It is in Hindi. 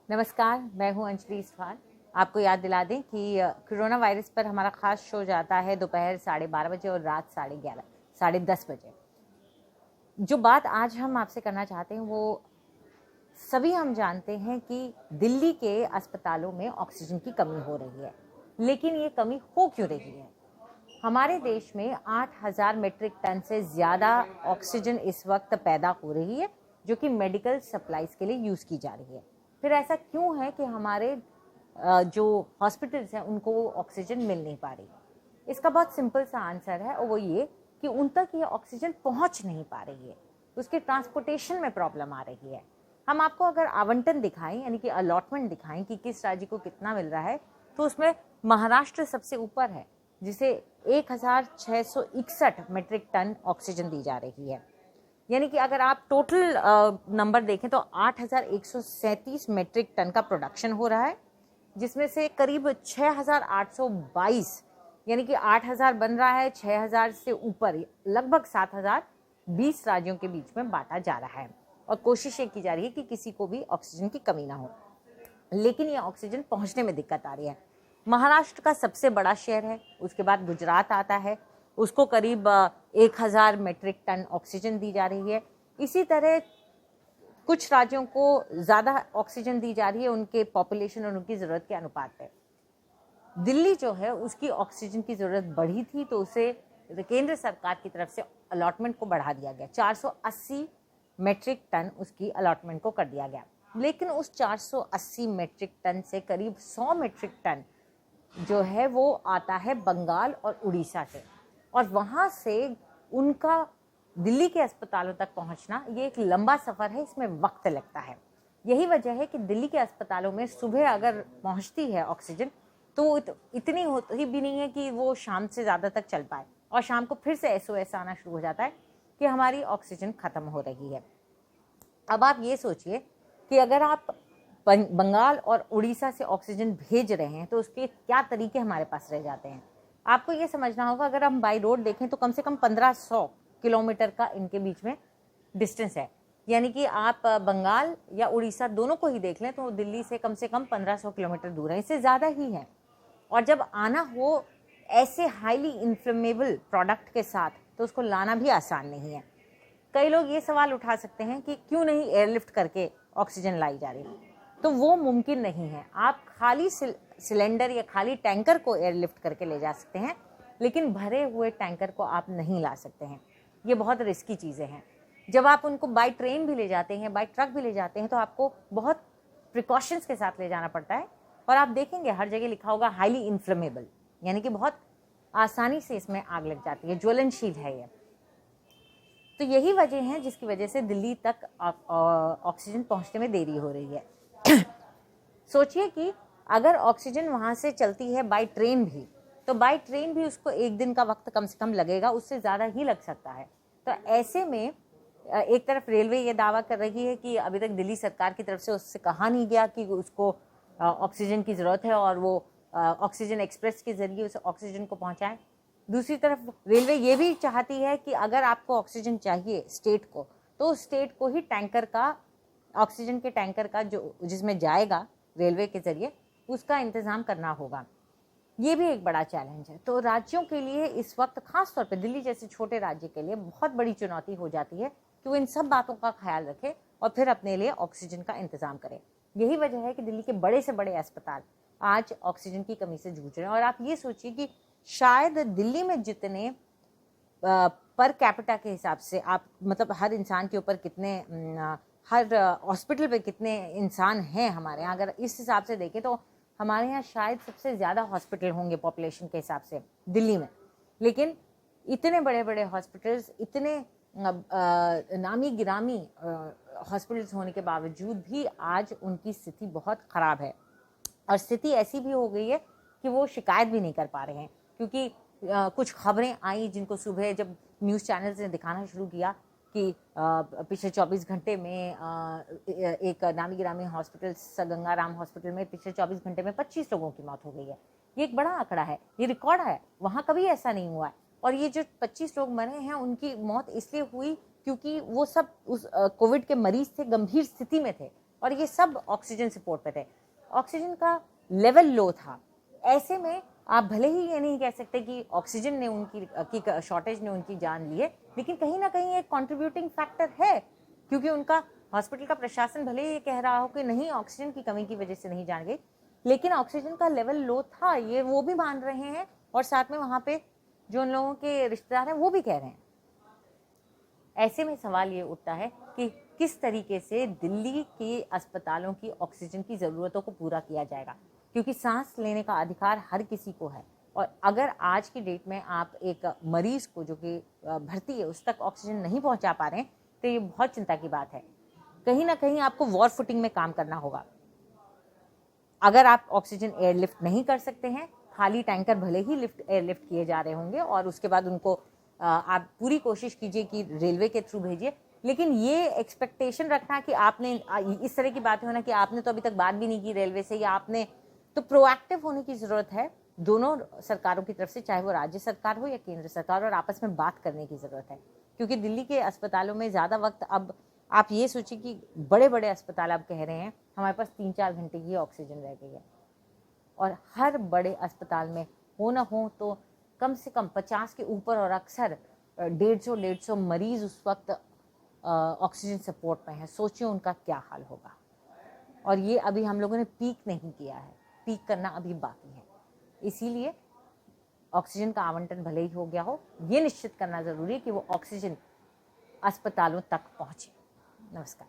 नमस्कार, मैं हूं अंजलि इस्फान। आपको याद दिला दें कि कोरोना वायरस पर हमारा खास शो जाता है दोपहर 12:30 बजे और रात 11:30 साढ़े 10 बजे। जो बात आज हम आपसे करना चाहते हैं वो सभी हम जानते हैं कि दिल्ली के अस्पतालों में ऑक्सीजन की कमी हो रही है, लेकिन ये कमी हो क्यों रही है? हमारे देश में 8,000 मीट्रिक टन से ज़्यादा ऑक्सीजन इस वक्त पैदा हो रही है, जो कि मेडिकल सप्लाईज के लिए यूज़ की जा रही है। फिर ऐसा क्यों है कि हमारे जो हॉस्पिटल्स हैं उनको ऑक्सीजन मिल नहीं पा रही? इसका बहुत सिंपल सा आंसर है और वो ये कि उन तक ये ऑक्सीजन पहुंच नहीं पा रही है, उसके ट्रांसपोर्टेशन में प्रॉब्लम आ रही है। हम आपको अगर आवंटन दिखाएं, यानी कि अलॉटमेंट दिखाएं कि किस राज्य को कितना मिल रहा है, तो उसमें महाराष्ट्र सबसे ऊपर है, जिसे 1661 मीट्रिक टन ऑक्सीजन दी जा रही है। यानी कि अगर आप टोटल नंबर देखें तो 8,137 मीट्रिक टन का प्रोडक्शन हो रहा है, जिसमें से करीब 6,822 यानी कि 8,000 बन रहा है, 6,000 से ऊपर लगभग 7,000 20 राज्यों के बीच में बांटा जा रहा है और कोशिश ये की जा रही है कि किसी को भी ऑक्सीजन की कमी ना हो। लेकिन ये ऑक्सीजन पहुंचने में दिक्कत आ रही है। महाराष्ट्र का सबसे बड़ा शहर है, उसके बाद गुजरात आता है, उसको करीब 1,000 मीट्रिक टन ऑक्सीजन दी जा रही है। इसी तरह कुछ राज्यों को ज़्यादा ऑक्सीजन दी जा रही है उनके पॉपुलेशन और उनकी ज़रूरत के अनुपात पे। दिल्ली जो है उसकी ऑक्सीजन की ज़रूरत बढ़ी थी, तो उसे केंद्र सरकार की तरफ से अलॉटमेंट को बढ़ा दिया गया, 480 मीट्रिक टन उसकी अलॉटमेंट को कर दिया गया। लेकिन उस 480 मीट्रिक टन से करीब 100 मीट्रिक टन जो है वो आता है बंगाल और उड़ीसा से, और वहाँ से उनका दिल्ली के अस्पतालों तक पहुँचना ये एक लंबा सफ़र है, इसमें वक्त लगता है। यही वजह है कि दिल्ली के अस्पतालों में सुबह अगर पहुँचती है ऑक्सीजन तो इतनी होती भी नहीं है कि वो शाम से ज़्यादा तक चल पाए, और शाम को फिर से SOS आना शुरू हो जाता है कि हमारी ऑक्सीजन ख़त्म हो रही है। अब आप ये सोचिए कि अगर आप बंगाल और उड़ीसा से ऑक्सीजन भेज रहे हैं तो उसके क्या तरीके हमारे पास रह जाते हैं। आपको ये समझना होगा, अगर हम बाई रोड देखें तो कम से कम 1500 किलोमीटर का इनके बीच में डिस्टेंस है। यानी कि आप बंगाल या उड़ीसा दोनों को ही देख लें तो दिल्ली से कम 1500 किलोमीटर दूर है, इससे ज़्यादा ही है। और जब आना हो ऐसे हाईली इन्फ्लेमेबल प्रोडक्ट के साथ तो उसको लाना भी आसान नहीं है। कई लोग ये सवाल उठा सकते हैं कि क्यों नहीं एयरलिफ्ट करके ऑक्सीजन लाई जा रही, तो वो मुमकिन नहीं है। आप खाली सिलेंडर या खाली टैंकर को एयरलिफ्ट करके ले जा सकते हैं, लेकिन भरे हुए टैंकर को आप नहीं ला सकते हैं। ये बहुत रिस्की चीज़ें हैं। जब आप उनको बाय ट्रेन भी ले जाते हैं, बाय ट्रक भी ले जाते हैं, तो आपको बहुत प्रिकॉशंस के साथ ले जाना पड़ता है। और आप देखेंगे हर जगह लिखा होगा हाईली इन्फ्लेमेबल, यानी कि बहुत आसानी से इसमें आग लग जाती है, ज्वलनशील है ये। तो यही वजह है जिसकी वजह से दिल्ली तक ऑक्सीजन पहुंचने में देरी हो रही है। सोचिए कि अगर ऑक्सीजन वहाँ से चलती है बाय ट्रेन भी, तो बाय ट्रेन भी उसको एक दिन का वक्त कम से कम लगेगा, उससे ज़्यादा ही लग सकता है। तो ऐसे में एक तरफ रेलवे ये दावा कर रही है कि अभी तक दिल्ली सरकार की तरफ से उससे कहा नहीं गया कि उसको ऑक्सीजन की ज़रूरत है और वो ऑक्सीजन एक्सप्रेस के ज़रिए उस ऑक्सीजन को पहुँचाएँ। दूसरी तरफ रेलवे ये भी चाहती है कि अगर आपको ऑक्सीजन चाहिए स्टेट को, तो स्टेट को ही टैंकर का, ऑक्सीजन के टैंकर का जो जिसमें जाएगा रेलवे के ज़रिए, उसका इंतज़ाम करना होगा। ये भी एक बड़ा चैलेंज है। तो राज्यों के लिए इस वक्त खास तौर पे दिल्ली जैसे छोटे राज्य के लिए बहुत बड़ी चुनौती हो जाती है कि वो इन सब बातों का ख्याल रखे और फिर अपने लिए ऑक्सीजन का इंतज़ाम करे। यही वजह है कि दिल्ली के बड़े से बड़े अस्पताल आज ऑक्सीजन की कमी से जूझ रहे हैं। और आप ये सोचिए कि शायद दिल्ली में जितने पर कैपिटा के हिसाब से आप मतलब हर इंसान के ऊपर कितने हर हॉस्पिटल पे कितने इंसान हैं हमारे यहाँ, अगर इस हिसाब से देखें तो हमारे यहाँ शायद सबसे ज़्यादा हॉस्पिटल होंगे पॉपुलेशन के हिसाब से दिल्ली में। लेकिन इतने बड़े बड़े हॉस्पिटल्स, इतने नामी गिरामी हॉस्पिटल्स होने के बावजूद भी आज उनकी स्थिति बहुत ख़राब है। और स्थिति ऐसी भी हो गई है कि वो शिकायत भी नहीं कर पा रहे हैं, क्योंकि कुछ खबरें आई जिनको सुबह जब न्यूज़ चैनल्स ने दिखाना शुरू किया कि पिछले 24 घंटे में एक नामी गिरामी हॉस्पिटल गंगाराम हॉस्पिटल में पिछले 24 घंटे में 25 लोगों की मौत हो गई है। ये एक बड़ा आंकड़ा है, ये रिकॉर्ड है, वहाँ कभी ऐसा नहीं हुआ है। और ये जो 25 लोग मरे हैं उनकी मौत इसलिए हुई क्योंकि वो सब उस कोविड के मरीज थे, गंभीर स्थिति में थे, और ये सब ऑक्सीजन सपोर्ट पे थे। ऑक्सीजन का लेवल लो था। ऐसे में आप भले ही ये नहीं कह सकते कि ऑक्सीजन ने उनकी शॉर्टेज ने उनकी जान ली है, लेकिन कहीं ना कहीं एक कंट्रीब्यूटिंग फैक्टर है, क्योंकि उनका हॉस्पिटल का प्रशासन भले ही ये कह रहा हो कि नहीं ऑक्सीजन की कमी की वजह से नहीं जान गई, लेकिन ऑक्सीजन का लेवल लो था, ये वो भी मान रहे हैं और साथ में वहां पे जो उन लोगों के रिश्तेदार हैं वो भी कह रहे हैं। ऐसे में सवाल ये उठता है कि किस तरीके से दिल्ली के अस्पतालों की ऑक्सीजन की ज़रूरतों को पूरा किया जाएगा, क्योंकि सांस लेने का अधिकार हर किसी को है। और अगर आज की डेट में आप एक मरीज को जो कि भर्ती है उस तक ऑक्सीजन नहीं पहुंचा पा रहे हैं, तो ये बहुत चिंता की बात है। कहीं ना कहीं आपको वॉर फुटिंग में काम करना होगा। अगर आप ऑक्सीजन एयरलिफ्ट नहीं कर सकते हैं, खाली टैंकर भले ही एयरलिफ्ट किए जा रहे होंगे और उसके बाद उनको आप पूरी कोशिश कीजिए कि रेलवे के थ्रू भेजिए, लेकिन ये एक्सपेक्टेशन रखना कि आपने इस तरह की बातें होना कि आपने तो अभी तक बात भी नहीं की रेलवे से या आपने, तो प्रोएक्टिव होने की जरूरत है दोनों सरकारों की तरफ से, चाहे वो राज्य सरकार हो या केंद्र सरकार, और आपस में बात करने की जरूरत है। क्योंकि दिल्ली के अस्पतालों में ज्यादा वक्त, अब आप ये सोचिए कि बड़े बड़े अस्पताल आप कह रहे हैं हमारे पास 3-4 घंटे की ऑक्सीजन रह गई है, और हर बड़े अस्पताल में हो ना हो तो कम से कम 50 के ऊपर, और अक्सर 150 मरीज उस वक्त ऑक्सीजन सपोर्ट में है। सोचिए उनका क्या हाल होगा। और ये अभी हम लोगों ने पीक नहीं किया है, पीक करना अभी बाकी है। इसीलिए ऑक्सीजन का आवंटन भले ही हो गया हो, ये निश्चित करना जरूरी है कि वो ऑक्सीजन अस्पतालों तक पहुंचे। नमस्कार।